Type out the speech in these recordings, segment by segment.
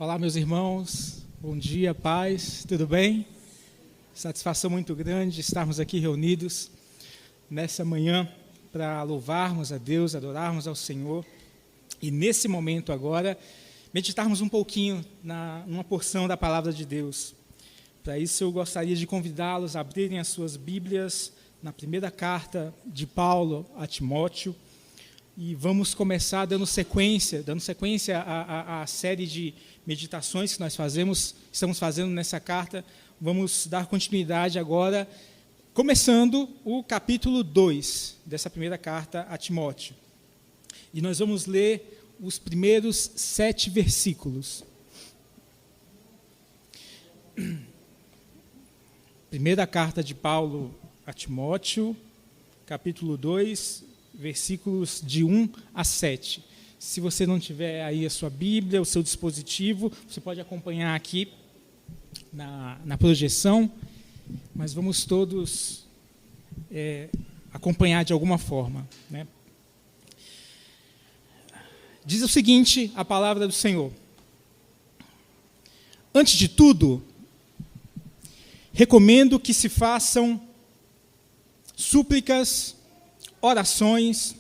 Olá, meus irmãos, bom dia, paz, tudo bem? Satisfação muito grande estarmos aqui reunidos nessa manhã para louvarmos a Deus, adorarmos ao Senhor e nesse momento agora meditarmos um pouquinho numa porção da Palavra de Deus. Para isso eu gostaria de convidá-los a abrirem as suas Bíblias na primeira carta de Paulo a Timóteo e vamos começar dando sequência à série de meditações que nós estamos fazendo nessa carta. Vamos dar continuidade agora, começando o capítulo 2 dessa primeira carta a Timóteo. E nós vamos ler os primeiros 7 versículos. Primeira carta de Paulo a Timóteo, capítulo 2, versículos de 1 a 7. Se você não tiver aí a sua Bíblia, o seu dispositivo, você pode acompanhar aqui na projeção, mas vamos todos acompanhar de alguma forma, né? Diz o seguinte, a palavra do Senhor: antes de tudo, recomendo que se façam súplicas, orações,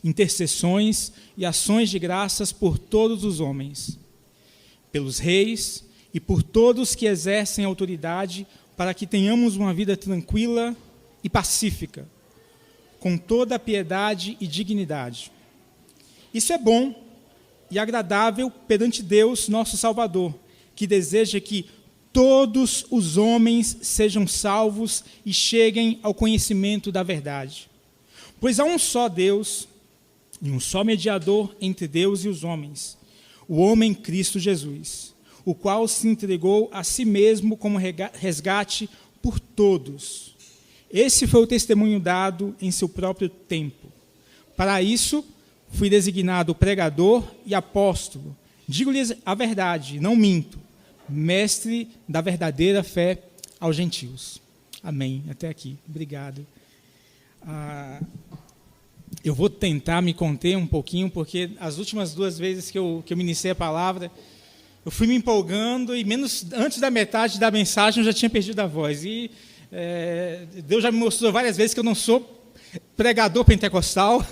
intercessões e ações de graças por todos os homens, pelos reis e por todos que exercem autoridade, para que tenhamos uma vida tranquila e pacífica, com toda a piedade e dignidade. Isso é bom e agradável perante Deus, nosso Salvador, que deseja que todos os homens sejam salvos e cheguem ao conhecimento da verdade. Pois há um só Deus e um só mediador entre Deus e os homens, o homem Cristo Jesus, o qual se entregou a si mesmo como resgate por todos. Esse foi o testemunho dado em seu próprio tempo. Para isso, fui designado pregador e apóstolo. Digo-lhes a verdade, não minto, mestre da verdadeira fé aos gentios. Amém. Até aqui. Obrigado. Eu vou tentar me conter um pouquinho, porque as últimas 2 vezes que eu ministrei a palavra, eu fui me empolgando e antes da metade da mensagem eu já tinha perdido a voz. E Deus já me mostrou várias vezes que eu não sou pregador pentecostal,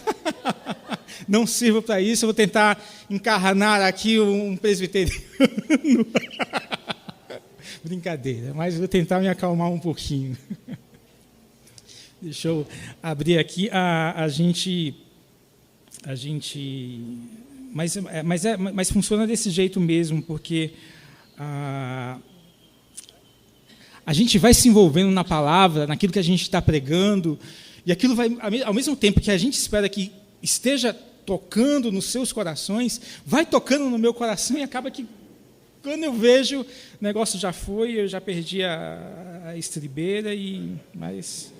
não sirvo para isso. Eu vou tentar encarnar aqui um presbiteriano. Brincadeira, mas vou tentar me acalmar um pouquinho. Deixa eu abrir aqui mas funciona desse jeito mesmo, porque a gente vai se envolvendo na palavra, naquilo que a gente está pregando, e aquilo vai, ao mesmo tempo que a gente espera que esteja tocando nos seus corações, vai tocando no meu coração, e acaba que, quando eu vejo, o negócio já foi, eu já perdi a estribeira, mas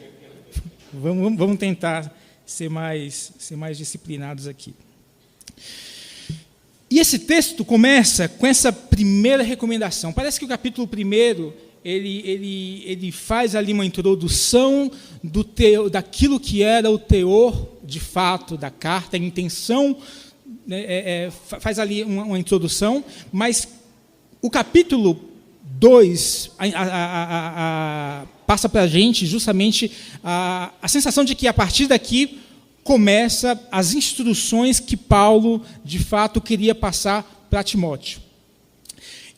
vamos tentar ser mais disciplinados aqui. E esse texto começa com essa primeira recomendação. Parece que o capítulo 1, ele faz ali uma introdução daquilo que era o teor, de fato, da carta, a intenção, faz ali uma introdução, mas o capítulo 2 passa para a gente justamente a sensação de que, a partir daqui, começa as instruções que Paulo, de fato, queria passar para Timóteo.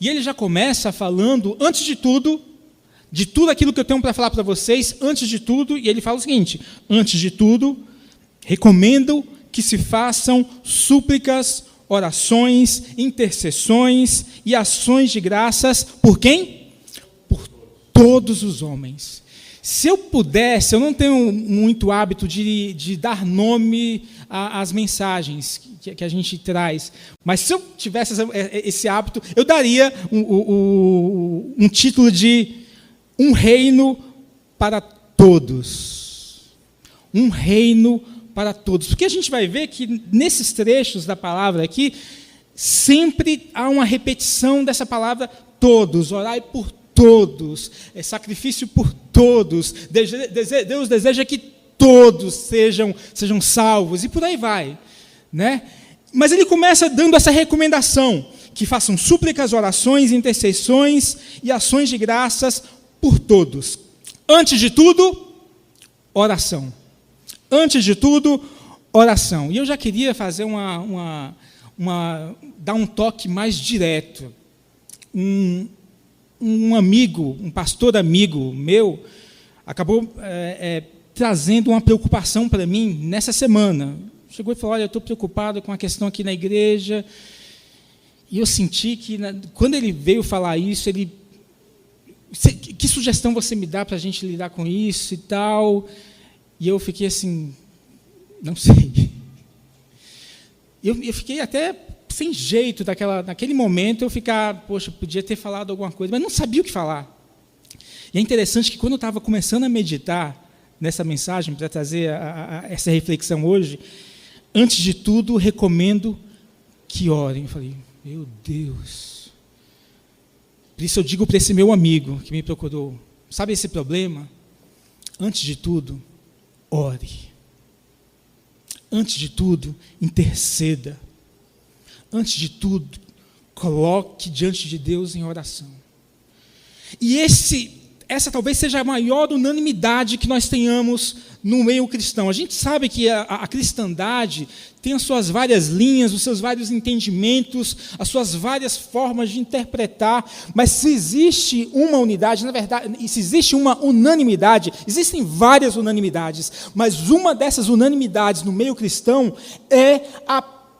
E ele já começa falando, antes de tudo aquilo que eu tenho para falar para vocês, antes de tudo, e ele fala o seguinte: antes de tudo, recomendo que se façam súplicas, orações, intercessões e ações de graças por quem? Por todos os homens. Se eu pudesse, eu não tenho muito hábito de dar nome às mensagens que a gente traz, mas se eu tivesse esse hábito, eu daria um título de Um Reino para Todos. Um reino para todos. Porque a gente vai ver que nesses trechos da palavra aqui, sempre há uma repetição dessa palavra todos, orai por todos, sacrifício por todos, Deus deseja que todos sejam salvos, e por aí vai, né? Mas ele começa dando essa recomendação, que façam súplicas, orações, intercessões e ações de graças por todos. Antes de tudo, oração. Antes de tudo, oração. E eu já queria fazer dar um toque mais direto. Um amigo, um pastor amigo meu, acabou trazendo uma preocupação para mim nessa semana. Chegou e falou, olha, eu estou preocupado com a questão aqui na igreja. E eu senti que, quando ele veio falar isso, que sugestão você me dá para a gente lidar com isso e tal? E eu fiquei assim, não sei. Eu fiquei até sem jeito naquele momento, eu ficar, poxa, podia ter falado alguma coisa, mas não sabia o que falar. E é interessante que quando eu estava começando a meditar nessa mensagem, para trazer essa reflexão hoje, antes de tudo, recomendo que orem. Eu falei, meu Deus. Por isso eu digo para esse meu amigo que me procurou, sabe esse problema? Antes de tudo, ore. Antes de tudo, interceda. Antes de tudo, coloque diante de Deus em oração. E essa talvez seja a maior unanimidade que nós tenhamos no meio cristão. A gente sabe que a cristandade tem as suas várias linhas, os seus vários entendimentos, as suas várias formas de interpretar, mas se existe uma unidade, na verdade, se existe uma unanimidade, existem várias unanimidades, mas uma dessas unanimidades no meio cristão é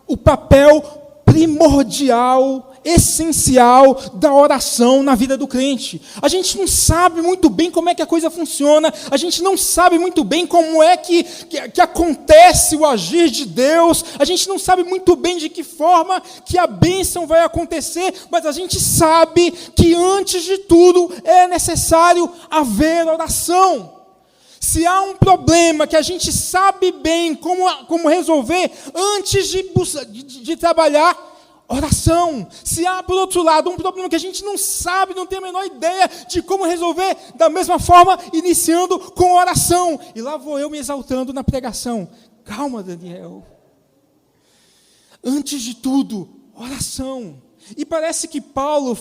o papel primordial, essencial da oração na vida do crente. A gente não sabe muito bem como é que a coisa funciona, a gente não sabe muito bem como é que acontece o agir de Deus, a gente não sabe muito bem de que forma que a bênção vai acontecer, mas a gente sabe que antes de tudo é necessário haver oração. Se há um problema que a gente sabe bem como resolver, antes de trabalhar, oração. Se há, por outro lado, um problema que a gente não sabe, não tem a menor ideia de como resolver, da mesma forma, iniciando com oração. E lá vou eu me exaltando na pregação. Calma, Daniel. Antes de tudo, oração. E parece que Paulo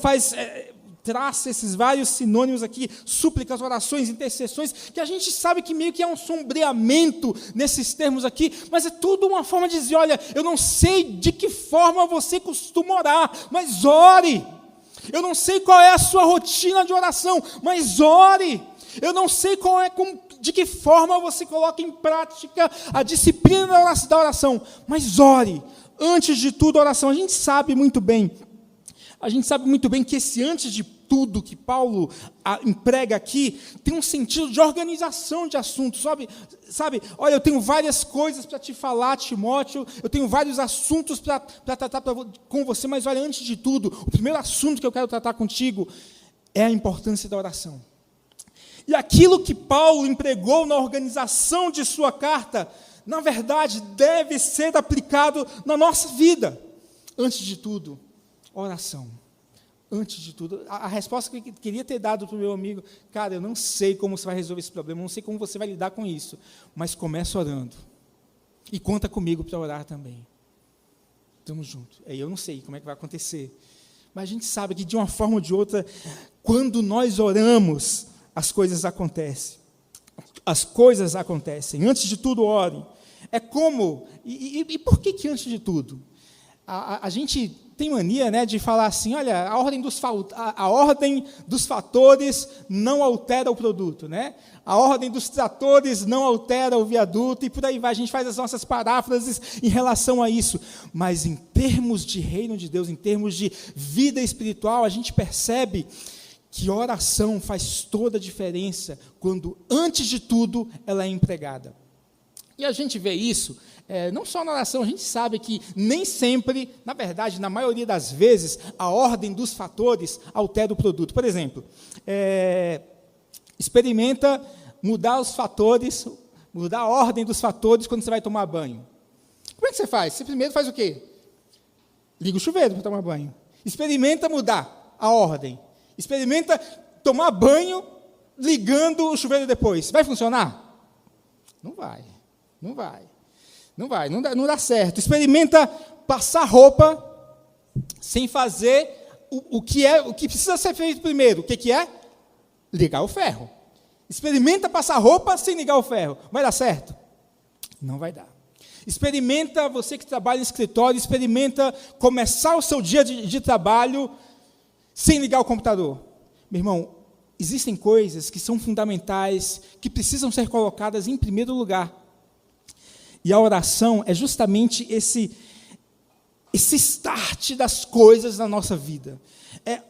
traça esses vários sinônimos aqui, súplicas, orações, intercessões, que a gente sabe que meio que é um sombreamento nesses termos aqui, mas é tudo uma forma de dizer, olha, eu não sei de que forma você costuma orar, mas ore. Eu não sei qual é a sua rotina de oração, mas ore. Eu não sei de que forma você coloca em prática a disciplina da oração, mas ore. Antes de tudo, oração. A gente sabe muito bem que esse antes de tudo que Paulo emprega aqui tem um sentido de organização de assuntos, sabe? Olha, eu tenho várias coisas para te falar, Timóteo, eu tenho vários assuntos para tratar com você, mas olha, antes de tudo, o primeiro assunto que eu quero tratar contigo é a importância da oração. E aquilo que Paulo empregou na organização de sua carta, na verdade, deve ser aplicado na nossa vida. Antes de tudo, oração. Antes de tudo, a resposta que eu queria ter dado para o meu amigo, cara, eu não sei como você vai resolver esse problema, eu não sei como você vai lidar com isso, mas começa orando. E conta comigo para orar também. Estamos juntos. Eu não sei como é que vai acontecer, mas a gente sabe que de uma forma ou de outra, quando nós oramos, as coisas acontecem. As coisas acontecem. Antes de tudo, ore. É como, e por que antes de tudo? A gente tem mania, né, de falar assim, olha, a ordem dos fatores não altera o produto, né? A ordem dos tratores não altera o viaduto, e por aí vai, a gente faz as nossas paráfrases em relação a isso. Mas em termos de reino de Deus, em termos de vida espiritual, a gente percebe que oração faz toda a diferença quando, antes de tudo, ela é empregada. E a gente vê isso, não só na oração, a gente sabe que nem sempre, na verdade, na maioria das vezes, a ordem dos fatores altera o produto. Por exemplo, experimenta mudar os fatores, mudar a ordem dos fatores quando você vai tomar banho. Como é que você faz? Você primeiro faz o quê? Liga o chuveiro para tomar banho. Experimenta mudar a ordem. Experimenta tomar banho ligando o chuveiro depois. Vai funcionar? Não vai. Não dá certo. Experimenta passar roupa sem fazer o que precisa ser feito primeiro. O que é? Ligar o ferro. Experimenta passar roupa sem ligar o ferro. Vai dar certo? Não vai dar. Experimenta, você que trabalha em escritório, experimenta começar o seu dia de trabalho sem ligar o computador. Meu irmão, existem coisas que são fundamentais, que precisam ser colocadas em primeiro lugar. E a oração é justamente esse start das coisas na nossa vida.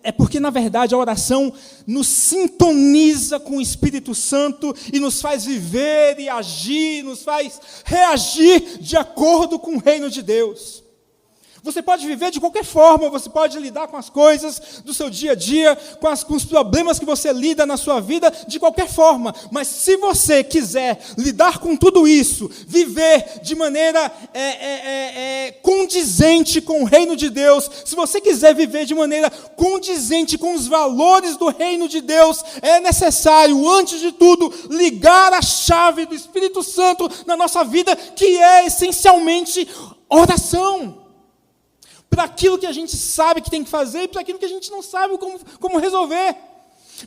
É porque, na verdade, a oração nos sintoniza com o Espírito Santo e nos faz viver e agir, nos faz reagir de acordo com o reino de Deus. Você pode viver de qualquer forma, você pode lidar com as coisas do seu dia a dia, com os problemas que você lida na sua vida, de qualquer forma. Mas se você quiser lidar com tudo isso, viver de maneira condizente com o reino de Deus, se você quiser viver de maneira condizente com os valores do reino de Deus, é necessário, antes de tudo, ligar a chave do Espírito Santo na nossa vida, que é essencialmente oração. Para aquilo que a gente sabe que tem que fazer e para aquilo que a gente não sabe como resolver.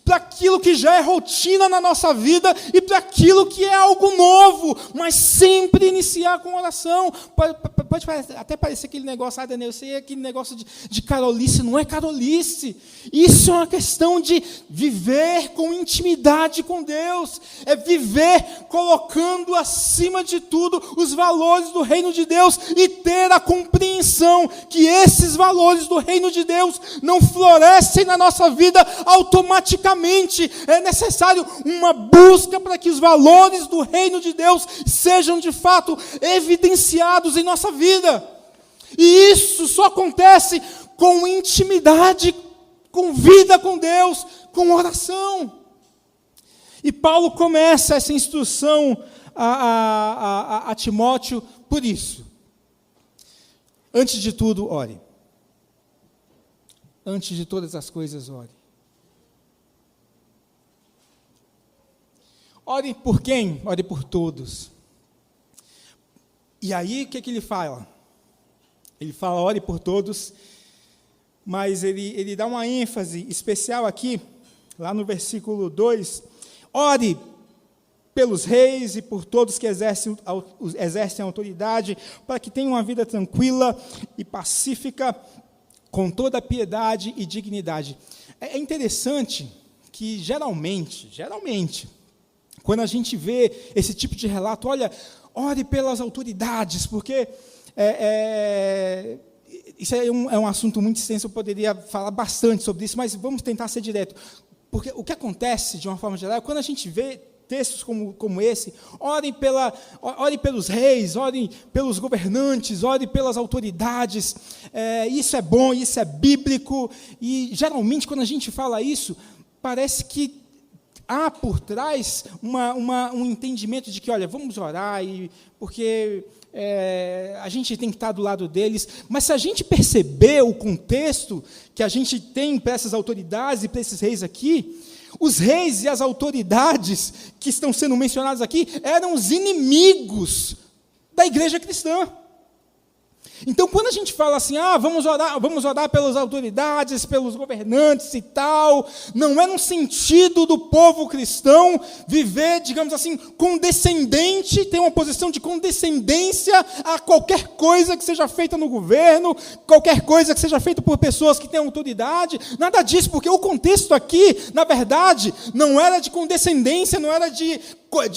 Para aquilo que já é rotina na nossa vida e para aquilo que é algo novo, mas sempre iniciar com oração. Pode até parecer aquele negócio, Daniel, eu sei aquele negócio de carolice, não é carolice. Isso é uma questão de viver com intimidade com Deus, é viver colocando acima de tudo os valores do reino de Deus e ter a compreensão que esses valores do reino de Deus não florescem na nossa vida automaticamente. É necessário uma busca para que os valores do reino de Deus sejam de fato evidenciados em nossa vida. E isso só acontece com intimidade, com vida com Deus, com oração. E Paulo começa essa instrução a Timóteo por isso. Antes de tudo, ore. Antes de todas as coisas, ore. Ore por quem? Ore por todos. E aí, o que ele fala? Ele fala, ore por todos, mas ele dá uma ênfase especial aqui, lá no versículo 2. Ore pelos reis e por todos que exercem autoridade, para que tenham uma vida tranquila e pacífica, com toda a piedade e dignidade. É interessante que, geralmente, quando a gente vê esse tipo de relato, olha, ore pelas autoridades, porque isso é um assunto muito extenso, eu poderia falar bastante sobre isso, mas vamos tentar ser direto. Porque o que acontece, de uma forma geral, quando a gente vê textos como esse, ore pelos reis, ore pelos governantes, ore pelas autoridades, isso é bom, isso é bíblico, e geralmente quando a gente fala isso, parece que há por trás um entendimento de que, olha, vamos orar, porque a gente tem que estar do lado deles, mas se a gente perceber o contexto que a gente tem para essas autoridades e para esses reis aqui, os reis e as autoridades que estão sendo mencionados aqui eram os inimigos da igreja cristã. Então, quando a gente fala assim, vamos orar pelas autoridades, pelos governantes e tal, não é no sentido do povo cristão viver, digamos assim, condescendente, ter uma posição de condescendência a qualquer coisa que seja feita no governo, qualquer coisa que seja feita por pessoas que têm autoridade, nada disso, porque o contexto aqui, na verdade, não era de condescendência, não era de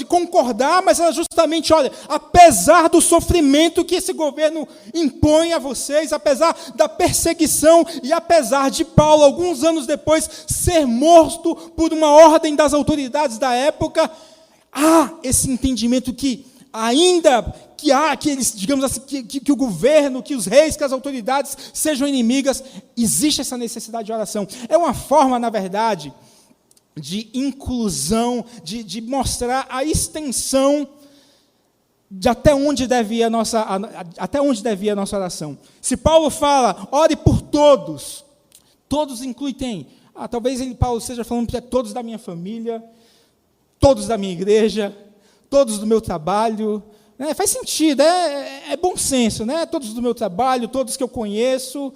concordar, mas era justamente, olha, apesar do sofrimento que esse governo impõe a vocês, apesar da perseguição e apesar de Paulo, alguns anos depois, ser morto por uma ordem das autoridades da época, há esse entendimento que ainda que eles, digamos assim, que o governo, que os reis, que as autoridades sejam inimigas, existe essa necessidade de oração. É uma forma, na verdade, de inclusão, de mostrar a extensão de até onde deve ir a nossa oração. Se Paulo fala, ore por todos, todos inclui quem? Talvez Paulo esteja falando para todos da minha família, todos da minha igreja, todos do meu trabalho, né? Faz sentido, é bom senso, né? Todos do meu trabalho, todos que eu conheço.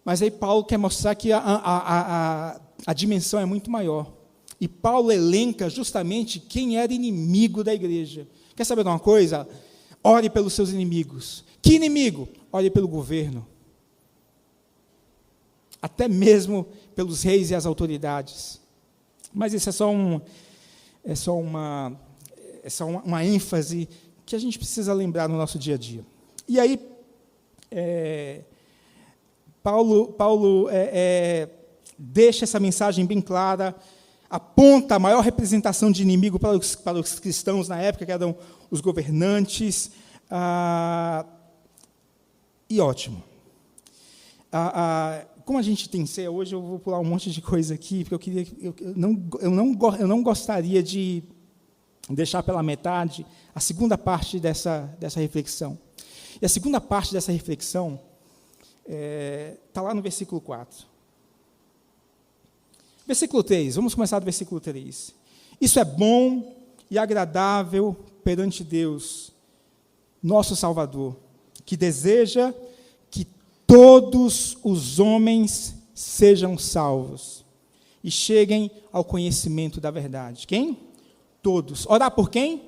Mas aí Paulo quer mostrar que a dimensão é muito maior. E Paulo elenca justamente quem era inimigo da igreja. Quer saber de uma coisa? Ore pelos seus inimigos. Que inimigo? Ore pelo governo. Até mesmo pelos reis e as autoridades. Mas isso é só uma ênfase que a gente precisa lembrar no nosso dia a dia. E aí, Paulo deixa essa mensagem bem clara, aponta a maior representação de inimigo para os cristãos na época, que eram os governantes, e ótimo. Como a gente tem ceia hoje, eu vou pular um monte de coisa aqui, porque eu não gostaria de deixar pela metade a segunda parte dessa reflexão. E a segunda parte dessa reflexão está lá no versículo 4. Versículo 3, vamos começar do versículo 3. Isso é bom e agradável perante Deus, nosso Salvador, que deseja que todos os homens sejam salvos e cheguem ao conhecimento da verdade. Quem? Todos. Orar por quem?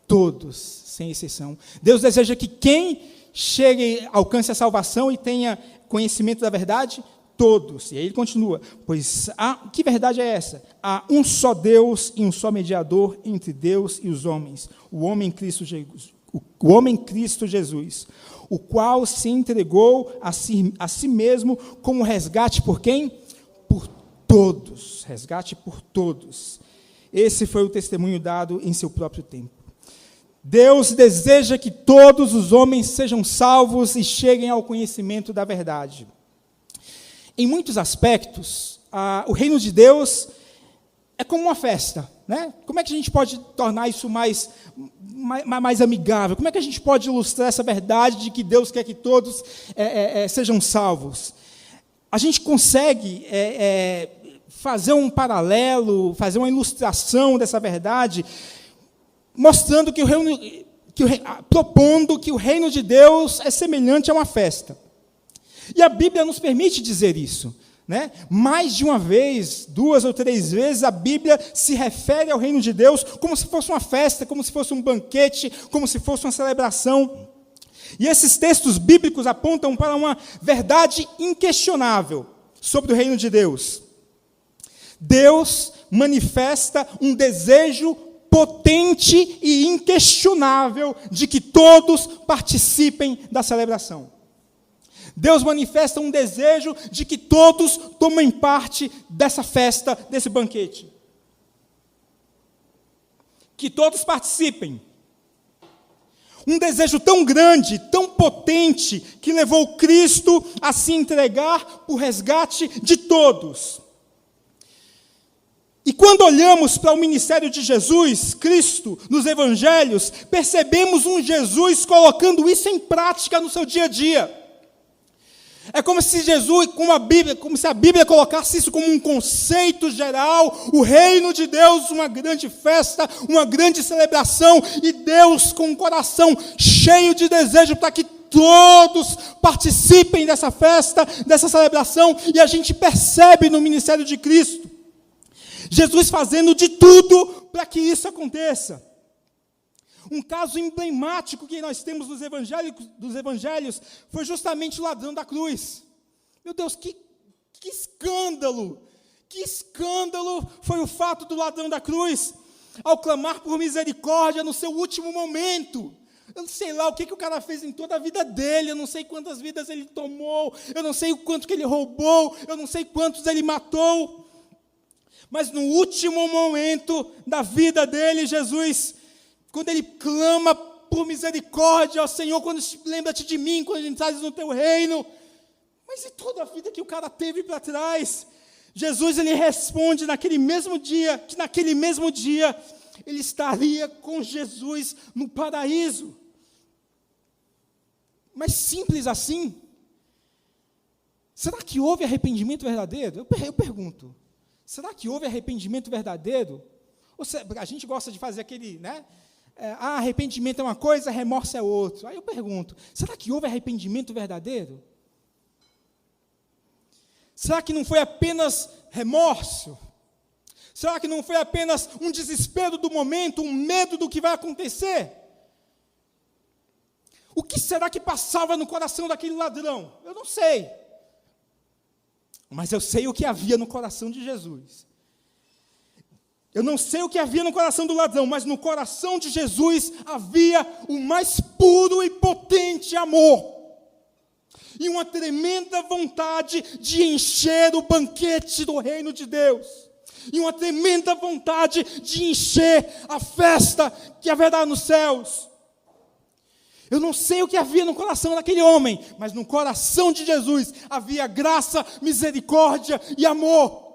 Todos, sem exceção. Deus deseja que quem chegue, alcance a salvação e tenha conhecimento da verdade, todos. E aí ele continua, pois que verdade é essa? Há um só Deus e um só mediador entre Deus e os homens, o homem Cristo Jesus, o qual se entregou a si mesmo como resgate por quem? Por todos. Resgate por todos. Esse foi o testemunho dado em seu próprio tempo. Deus deseja que todos os homens sejam salvos e cheguem ao conhecimento da verdade. Em muitos aspectos, o reino de Deus é como uma festa, né? Como é que a gente pode tornar isso mais amigável? Como é que a gente pode ilustrar essa verdade de que Deus quer que todos sejam salvos? A gente consegue fazer um paralelo, fazer uma ilustração dessa verdade, mostrando propondo que o reino de Deus é semelhante a uma festa. E a Bíblia nos permite dizer isso, né? Mais de uma vez, 2 ou 3 vezes, a Bíblia se refere ao reino de Deus como se fosse uma festa, como se fosse um banquete, como se fosse uma celebração. E esses textos bíblicos apontam para uma verdade inquestionável sobre o reino de Deus. Deus manifesta um desejo potente e inquestionável de que todos participem da celebração. Deus manifesta um desejo de que todos tomem parte dessa festa, desse banquete. Que todos participem. Um desejo tão grande, tão potente, que levou Cristo a se entregar por resgate de todos. E quando olhamos para o ministério de Jesus, Cristo, nos evangelhos, percebemos um Jesus colocando isso em prática no seu dia a dia. É como se como se a Bíblia colocasse isso como um conceito geral, o reino de Deus, uma grande festa, uma grande celebração, e Deus com um coração cheio de desejo para que todos participem dessa festa, dessa celebração, e a gente percebe no ministério de Cristo, Jesus fazendo de tudo para que isso aconteça. Um caso emblemático que nós temos dos evangelhos foi justamente o ladrão da cruz. Meu Deus, que escândalo! Que escândalo foi o fato do ladrão da cruz, ao clamar por misericórdia no seu último momento. Eu não sei lá o que o cara fez em toda a vida dele, eu não sei quantas vidas ele tomou, eu não sei o quanto que ele roubou, eu não sei quantos ele matou. Mas no último momento da vida dele, Jesus, quando ele clama por misericórdia ao Senhor, quando lembra-te de mim, quando entrares no teu reino, mas e toda a vida que o cara teve para trás? Jesus, ele responde naquele mesmo dia, que naquele mesmo dia, ele estaria com Jesus no paraíso. Mas simples assim? Será que houve arrependimento verdadeiro? Eu pergunto. Será que houve arrependimento verdadeiro? Ou a gente gosta de fazer aquele, né? Arrependimento é uma coisa, remorso é outra. Aí eu pergunto, será que houve arrependimento verdadeiro? Será que não foi apenas remorso? Será que não foi apenas um desespero do momento, um medo do que vai acontecer? O que será que passava no coração daquele ladrão? Eu não sei. Mas eu sei o que havia no coração de Jesus. Eu não sei o que havia no coração do ladrão, mas no coração de Jesus havia o mais puro e potente amor. E uma tremenda vontade de encher o banquete do reino de Deus. E uma tremenda vontade de encher a festa que haverá nos céus. Eu não sei o que havia no coração daquele homem, mas no coração de Jesus havia graça, misericórdia e amor.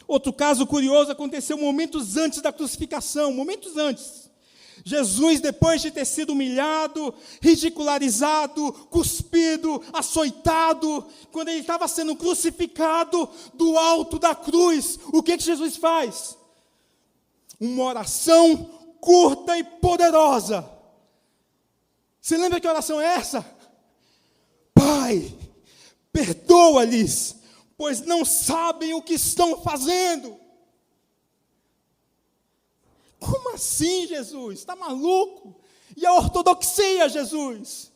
Outro caso curioso aconteceu momentos antes da crucificação, momentos antes. Jesus, depois de ter sido humilhado, ridicularizado, cuspido, açoitado, quando ele estava sendo crucificado do alto da cruz, o que Jesus faz? Uma oração curta e poderosa. Você lembra que oração é essa? Pai, perdoa-lhes, pois não sabem o que estão fazendo. Como assim, Jesus? Está maluco? E a ortodoxia, Jesus?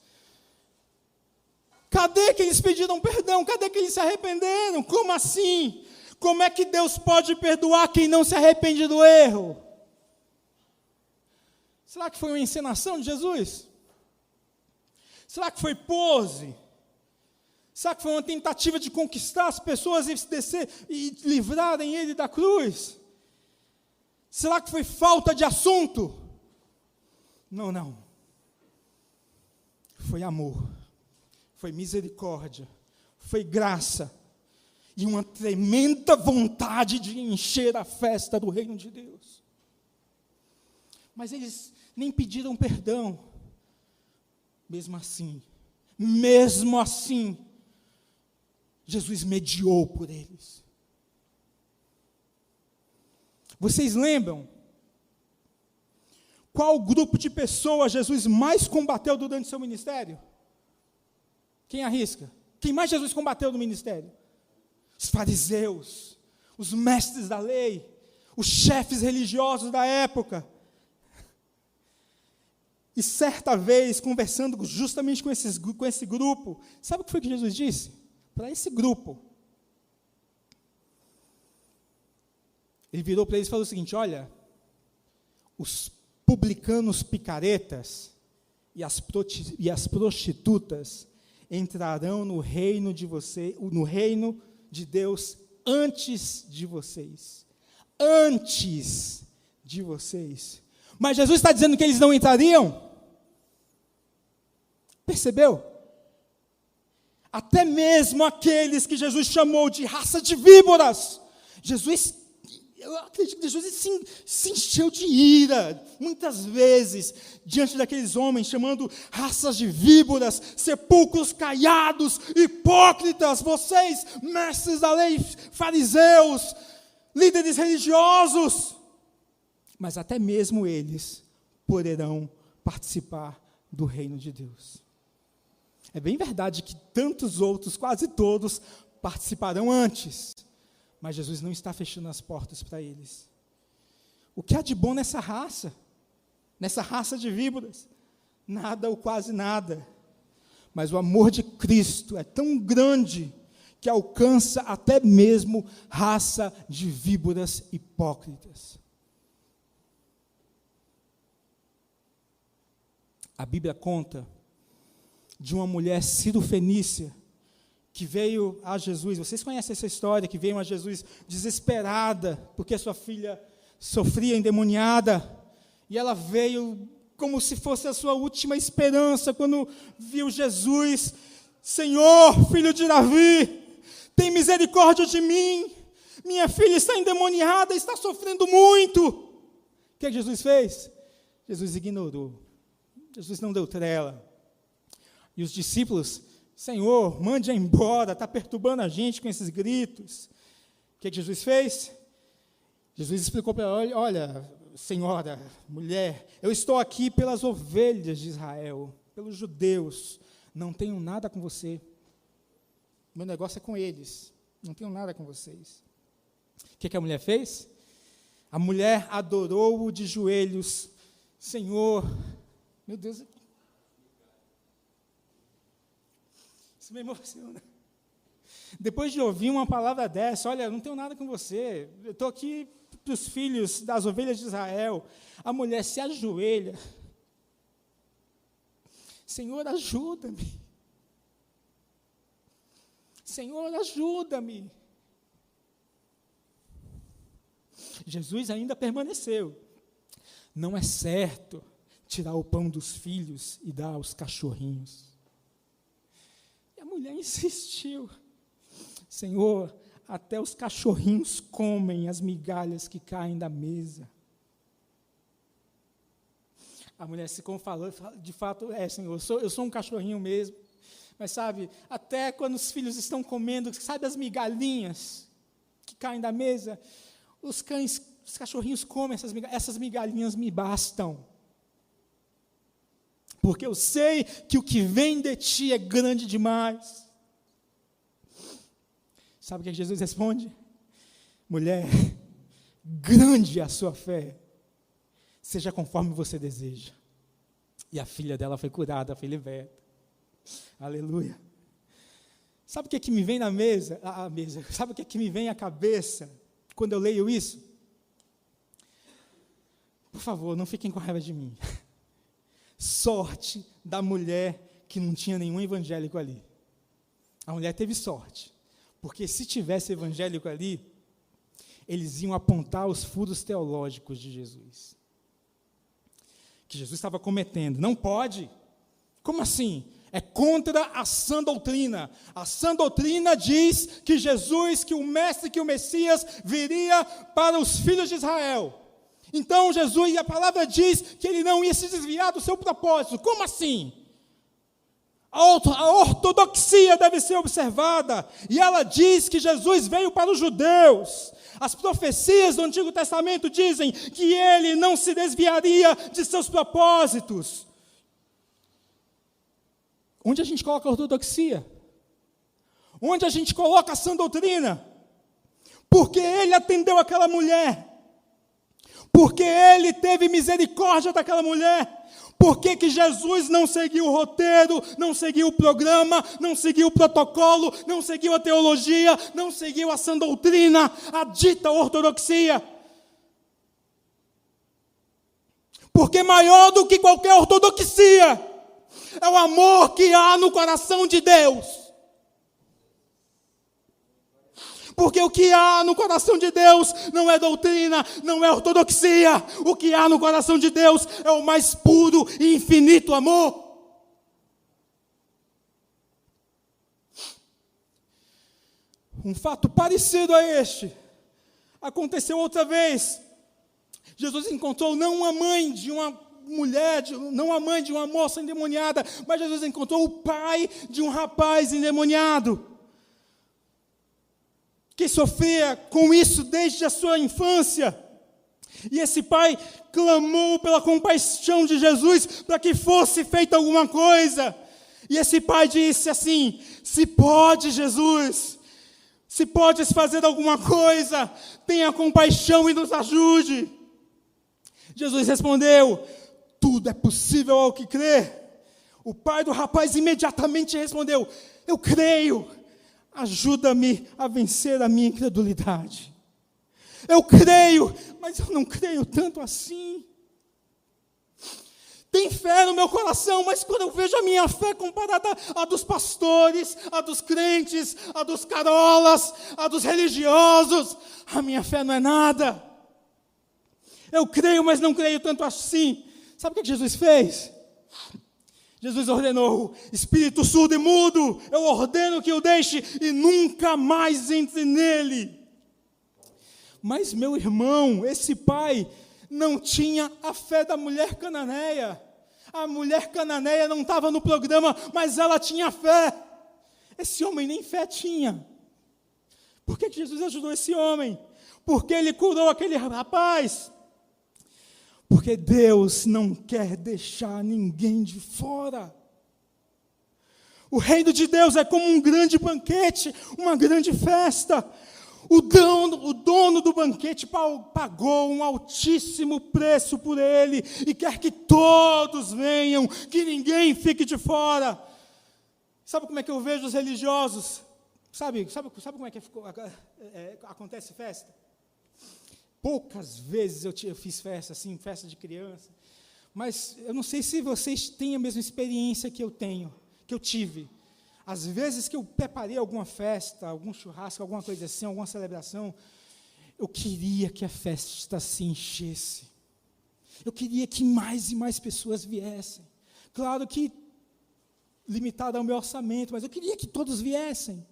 Cadê que eles pediram perdão? Cadê que eles se arrependeram? Como assim? Como é que Deus pode perdoar quem não se arrepende do erro? Será que foi uma encenação de Jesus? Será que foi pose? Será que foi uma tentativa de conquistar as pessoas e livrarem ele da cruz? Será que foi falta de assunto? Não. Foi amor, foi misericórdia, foi graça e uma tremenda vontade de encher a festa do reino de Deus. Mas eles nem pediram perdão. Mesmo assim, Jesus mediou por eles. Vocês lembram qual grupo de pessoas Jesus mais combateu durante seu ministério? Quem arrisca? Quem mais Jesus combateu no ministério? Os fariseus, os mestres da lei, os chefes religiosos da época. E certa vez, conversando justamente com esse grupo, sabe o que foi que Jesus disse? Para esse grupo. Ele virou para eles e falou o seguinte: olha, os publicanos picaretas e as prostitutas entrarão no reino de Deus antes de vocês. Antes de vocês. Mas Jesus está dizendo que eles não entrariam? Percebeu? Até mesmo aqueles que Jesus chamou de raça de víboras, eu acredito que Jesus se encheu de ira, muitas vezes, diante daqueles homens, chamando raças de víboras, sepulcros caiados, hipócritas, vocês, mestres da lei, fariseus, líderes religiosos. Mas até mesmo eles poderão participar do reino de Deus. É bem verdade que tantos outros, quase todos, participarão antes. Mas Jesus não está fechando as portas para eles. O que há de bom nessa raça de víboras? Nada ou quase nada. Mas o amor de Cristo é tão grande que alcança até mesmo raça de víboras hipócritas. A Bíblia conta de uma mulher cirofenícia que veio a Jesus. Vocês conhecem essa história, que veio a Jesus desesperada, porque sua filha sofria endemoniada, e ela veio como se fosse a sua última esperança, quando viu Jesus: Senhor, filho de Davi, tem misericórdia de mim, minha filha está endemoniada, está sofrendo muito. O que Jesus fez? Jesus ignorou, Jesus não deu trela. E os discípulos: Senhor, mande-a embora, está perturbando a gente com esses gritos. O que Jesus fez? Jesus explicou para ela: olha, senhora, mulher, eu estou aqui pelas ovelhas de Israel, pelos judeus, não tenho nada com você. Meu negócio é com eles. Não tenho nada com vocês. O que a mulher fez? A mulher adorou-o de joelhos. Senhor, meu Deus, isso me emociona. Depois de ouvir uma palavra dessa, olha, não tenho nada com você, eu estou aqui para os filhos das ovelhas de Israel. A mulher se ajoelha. Senhor, ajuda-me. Senhor, ajuda-me. Jesus ainda permaneceu. Não é certo tirar o pão dos filhos e dar aos cachorrinhos. E a mulher insistiu. Senhor, até os cachorrinhos comem as migalhas que caem da mesa. A mulher se falou, de fato, Senhor, eu sou um cachorrinho mesmo. Mas sabe, até quando os filhos estão comendo, sabe as migalhinhas que caem da mesa? Os cachorrinhos comem essas migalhinhas me bastam. Porque eu sei que o que vem de ti é grande demais. Sabe o que Jesus responde? Mulher, grande é a sua fé. Seja conforme você deseja. E a filha dela foi curada, foi liberta. Aleluia. Sabe o que me vem na mesa? Sabe o que me vem à cabeça quando eu leio isso? Por favor, não fiquem com raiva de mim. Sorte da mulher que não tinha nenhum evangélico ali. A mulher teve sorte, porque se tivesse evangélico ali, eles iam apontar os furos teológicos de Jesus. Que Jesus estava cometendo. Não pode. Como assim? É contra a sã doutrina. A sã doutrina diz que Jesus, que o Mestre, que o Messias viria para os filhos de Israel. Então Jesus, e a palavra diz que ele não ia se desviar do seu propósito. Como assim? A ortodoxia deve ser observada, e ela diz que Jesus veio para os judeus. As profecias do Antigo Testamento dizem que ele não se desviaria de seus propósitos. Onde a gente coloca a ortodoxia? Onde a gente coloca a sã doutrina? Porque ele atendeu aquela mulher. Porque ele teve misericórdia daquela mulher. Por que Jesus não seguiu o roteiro, não seguiu o programa, não seguiu o protocolo, não seguiu a teologia, não seguiu a sã doutrina, a dita ortodoxia? Porque maior do que qualquer ortodoxia é o amor que há no coração de Deus. Porque o que há no coração de Deus não é doutrina, não é ortodoxia. O que há no coração de Deus é o mais puro e infinito amor. Um fato parecido a este aconteceu outra vez. Jesus encontrou não a mãe de uma mulher, não a mãe de uma moça endemoniada, mas Jesus encontrou o pai de um rapaz endemoniado, que sofria com isso desde a sua infância. E esse pai clamou pela compaixão de Jesus para que fosse feita alguma coisa. E esse pai disse assim: se pode, Jesus, se podes fazer alguma coisa, tenha compaixão e nos ajude. Jesus respondeu: tudo é possível ao que crê. O pai do rapaz imediatamente respondeu: eu creio. Ajuda-me a vencer a minha incredulidade. Eu creio, mas eu não creio tanto assim. Tem fé no meu coração, mas quando eu vejo a minha fé comparada à dos pastores, à dos crentes, à dos carolas, à dos religiosos, a minha fé não é nada. Eu creio, mas não creio tanto assim. Sabe o que Jesus fez? Jesus ordenou: espírito surdo e mudo, eu ordeno que o deixe e nunca mais entre nele. Mas, meu irmão, esse pai não tinha a fé da mulher cananeia. A mulher cananeia não estava no programa, mas ela tinha fé. Esse homem nem fé tinha. Por que Jesus ajudou esse homem? Porque ele curou aquele rapaz. Porque Deus não quer deixar ninguém de fora. O reino de Deus é como um grande banquete, uma grande festa. O dono do banquete pagou um altíssimo preço por ele e quer que todos venham, que ninguém fique de fora. Sabe como é que eu vejo os religiosos? Sabe como é que acontece festa? Poucas vezes eu fiz festa, assim, festa de criança, mas eu não sei se vocês têm a mesma experiência que eu tive. Às vezes que eu preparei alguma festa, algum churrasco, alguma coisa assim, alguma celebração, eu queria que a festa se enchesse. Eu queria que mais e mais pessoas viessem. Claro que limitado ao meu orçamento, mas eu queria que todos viessem.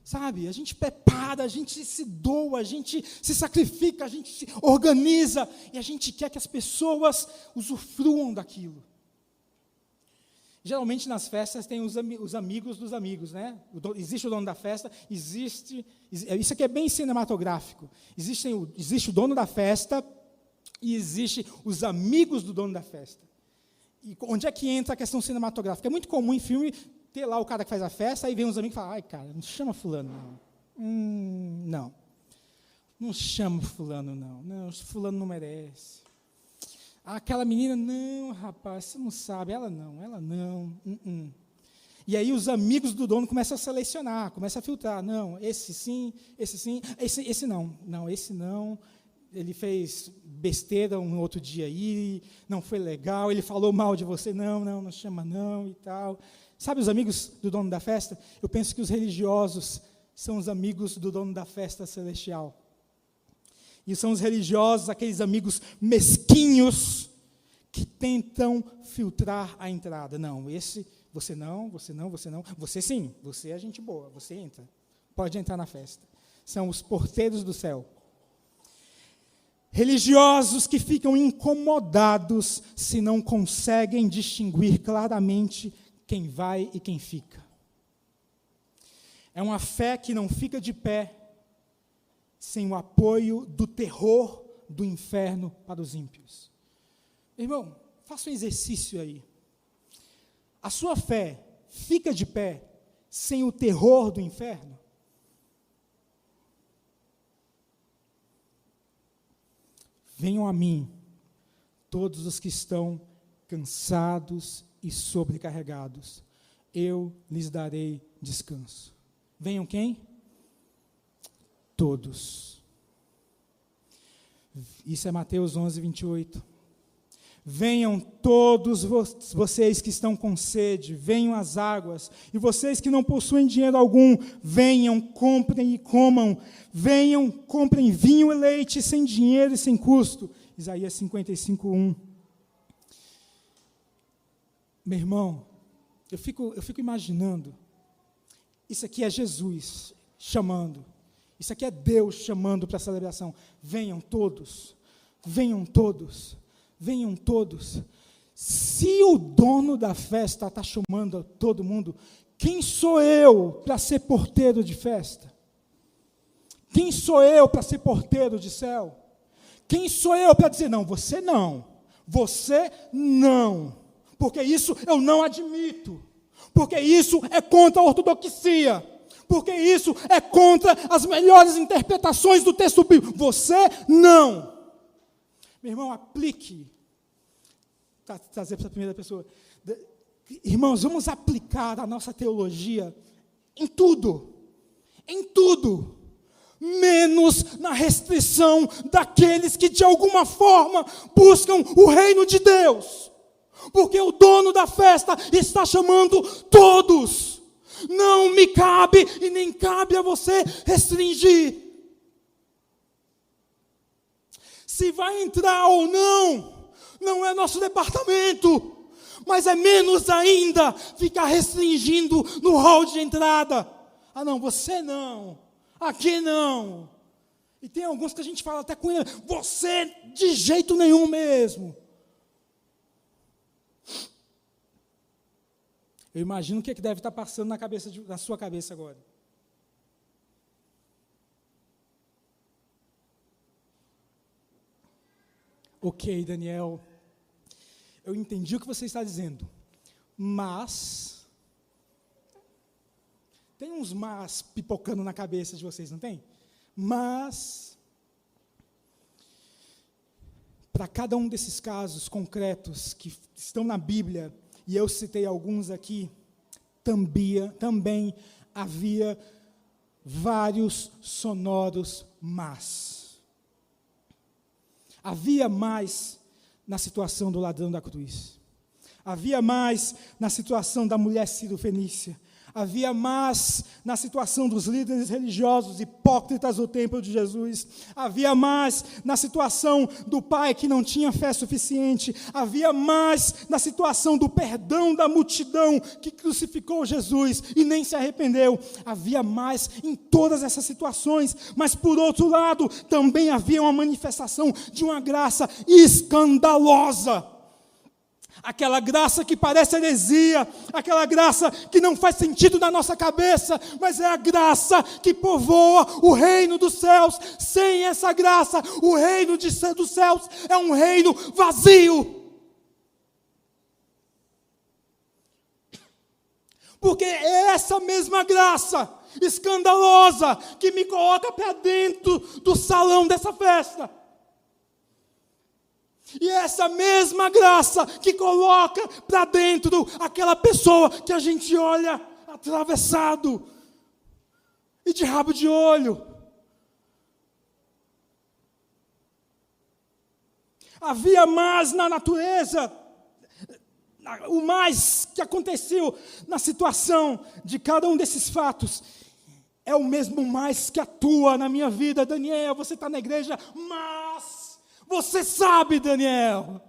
Sabe, a gente prepara, a gente se doa, a gente se sacrifica, a gente se organiza, e a gente quer que as pessoas usufruam daquilo. Geralmente nas festas tem os amigos dos amigos, né? Existe o dono da festa, isso aqui é bem cinematográfico, existe o dono da festa e existe os amigos do dono da festa. E onde é que entra a questão cinematográfica? É muito comum em filme ter lá o cara que faz a festa, aí vem uns amigos e falam, ai cara, não chama fulano não. Não chama fulano não, fulano não merece. Aquela menina, não, rapaz, você não sabe, ela não. E aí os amigos do dono começam a selecionar, começam a filtrar, não, esse não, ele fez besteira um outro dia aí, não foi legal, ele falou mal de você, não chama não e tal. Sabe os amigos do dono da festa? Eu penso que os religiosos são os amigos do dono da festa celestial. E são os religiosos, aqueles amigos mesquinhos, que tentam filtrar a entrada. Não, você não. Você sim, você é gente boa, você entra. Pode entrar na festa. São os porteiros do céu. Religiosos que ficam incomodados se não conseguem distinguir claramente quem vai e quem fica. É uma fé que não fica de pé sem o apoio do terror do inferno para os ímpios. Irmão, faça um exercício aí. A sua fé fica de pé sem o terror do inferno? Venham a mim, todos os que estão cansados e sobrecarregados, eu lhes darei descanso. Venham quem? Todos. Isso é Mateus 11, 28. Venham todos vocês que estão com sede, venham às águas, e vocês que não possuem dinheiro algum, venham, comprem e comam, venham, comprem vinho e leite sem dinheiro e sem custo. Isaías 55, 1. Meu irmão, eu fico imaginando, isso aqui é Jesus chamando, isso aqui é Deus chamando para a celebração. Venham todos, venham todos, venham todos. Se o dono da festa está chamando todo mundo, quem sou eu para ser porteiro de festa? Quem sou eu para ser porteiro de céu? Quem sou eu para dizer, não, você não, porque isso eu não admito, porque isso é contra a ortodoxia, porque isso é contra as melhores interpretações do texto bíblico. Você não. Meu irmão, aplique. Trazer para a primeira pessoa. Irmãos, vamos aplicar a nossa teologia em tudo. Em tudo. Menos na restrição daqueles que de alguma forma buscam o reino de Deus. Porque o dono da festa está chamando todos. Não me cabe e nem cabe a você restringir. Se vai entrar ou não é nosso departamento. Mas é menos ainda ficar restringindo no hall de entrada. Ah não, você não. Aqui não. E tem alguns que a gente fala até com ele, você de jeito nenhum mesmo. Eu imagino o que deve estar passando na sua cabeça agora. Ok, Daniel, eu entendi o que você está dizendo, mas Tem uns mas pipocando na cabeça de vocês, não tem? Mas, para cada um desses casos concretos que estão na Bíblia, e eu citei alguns aqui, também havia vários sonoros mas. Havia mais na situação do ladrão da cruz. Havia mais na situação da mulher sírio-fenícia. Havia mais na situação dos líderes religiosos hipócritas do templo de Jesus. Havia mais na situação do pai que não tinha fé suficiente. Havia mais na situação do perdão da multidão que crucificou Jesus e nem se arrependeu. Havia mais em todas essas situações. Mas, por outro lado, também havia uma manifestação de uma graça escandalosa. Aquela graça que parece heresia, aquela graça que não faz sentido na nossa cabeça, mas é a graça que povoa o reino dos céus. Sem essa graça, o reino dos céus é um reino vazio. Porque é essa mesma graça escandalosa que me coloca para dentro do salão dessa festa. E é essa mesma graça que coloca para dentro aquela pessoa que a gente olha atravessado e de rabo de olho. Havia mais na natureza, o mais que aconteceu na situação de cada um desses fatos. É o mesmo mais que atua na minha vida. Daniel, você está na igreja, mas... Você sabe, Daniel.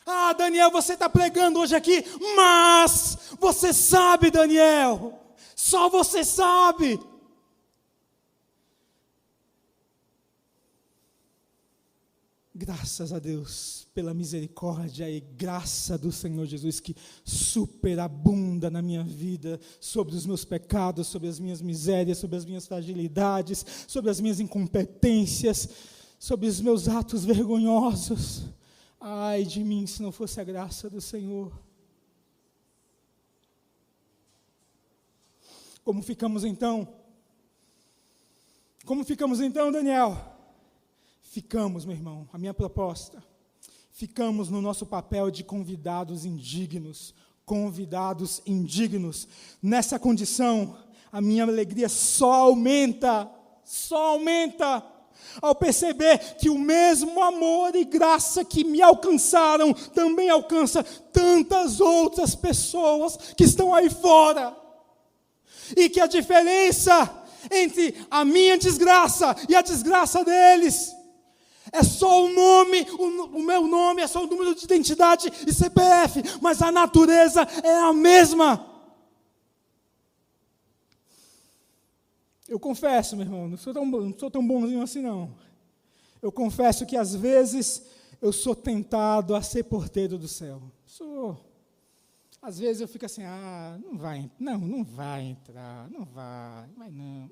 Ah, Daniel, você está pregando hoje aqui, mas você sabe, Daniel. Só você sabe. Graças a Deus pela misericórdia e graça do Senhor Jesus que superabunda na minha vida, sobre os meus pecados, sobre as minhas misérias, sobre as minhas fragilidades, sobre as minhas incompetências, sobre os meus atos vergonhosos. Ai de mim, se não fosse a graça do Senhor. Como ficamos então? Como ficamos então, Daniel? Ficamos, meu irmão, a minha proposta. Ficamos no nosso papel de convidados indignos. Convidados indignos. Nessa condição, a minha alegria só aumenta. Só aumenta. Ao perceber que o mesmo amor e graça que me alcançaram também alcança tantas outras pessoas que estão aí fora. E que a diferença entre a minha desgraça e a desgraça deles é só o nome, o meu nome, é só o número de identidade e CPF, mas a natureza é a mesma. Eu confesso, meu irmão, não sou tão bonzinho assim, não. Eu confesso que, às vezes, eu sou tentado a ser porteiro do céu. Às vezes eu fico assim, não vai entrar, não vai não.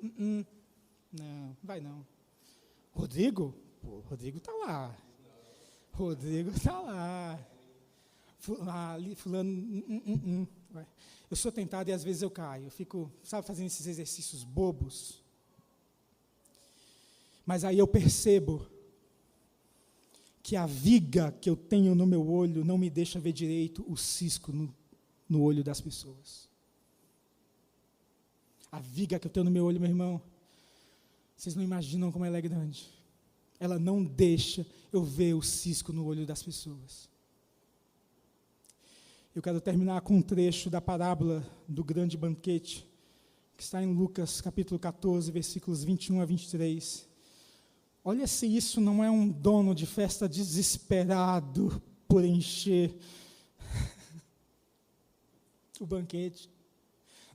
Não, vai não. Rodrigo? Pô, Rodrigo está lá. Rodrigo está lá. Fulano, Eu sou tentado e às vezes eu caio. Eu fico, fazendo esses exercícios bobos. Mas aí eu percebo que a viga que eu tenho no meu olho não me deixa ver direito o cisco no olho das pessoas. A viga que eu tenho no meu olho, meu irmão, vocês não imaginam como ela é grande. Ela não deixa eu ver o cisco no olho das pessoas. Eu quero terminar com um trecho da parábola do grande banquete, que está em Lucas, capítulo 14, versículos 21 a 23. Olha se isso não é um dono de festa desesperado por encher o banquete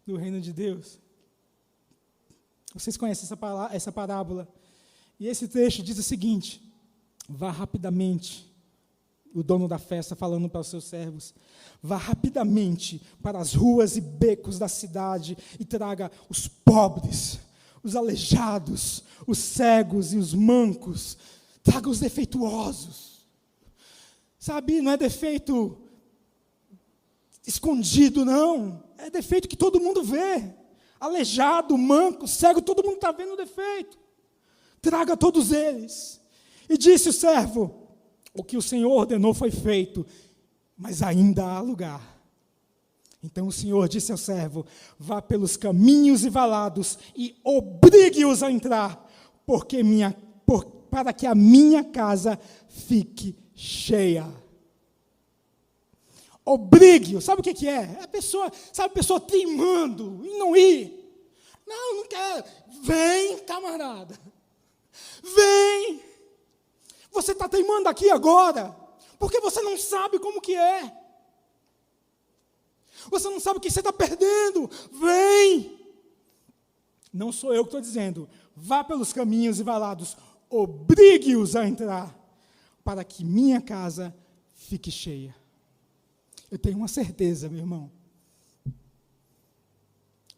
do reino de Deus. Vocês conhecem essa parábola? E esse trecho diz o seguinte: vá rapidamente, o dono da festa falando para os seus servos, vá rapidamente para as ruas e becos da cidade e traga os pobres, os aleijados, os cegos e os mancos, traga os defeituosos. Sabe, não é defeito escondido, não, é defeito que todo mundo vê. aleijado, manco, cego, todo mundo está vendo o defeito. Traga todos eles. E disse o servo: o que o Senhor ordenou foi feito, mas ainda há lugar. Então o Senhor disse ao servo: vá pelos caminhos e valados e obrigue-os a entrar, para que a minha casa fique cheia. Obrigue-os. Sabe o que é? A pessoa teimando em não ir. Não quero. Vem, camarada. Vem. Você está teimando aqui agora, porque você não sabe como que é. Você não sabe o que você está perdendo. Vem. Não sou eu que estou dizendo. Vá pelos caminhos e valados. Obrigue-os a entrar, para que minha casa fique cheia. Eu tenho uma certeza, meu irmão.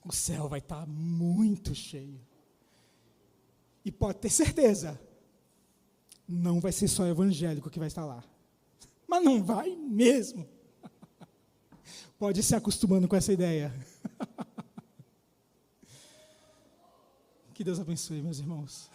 O céu vai estar muito cheio. E pode ter certeza, não vai ser só evangélico que vai estar lá. Mas não vai mesmo. Pode ir se acostumando com essa ideia. Que Deus abençoe, meus irmãos.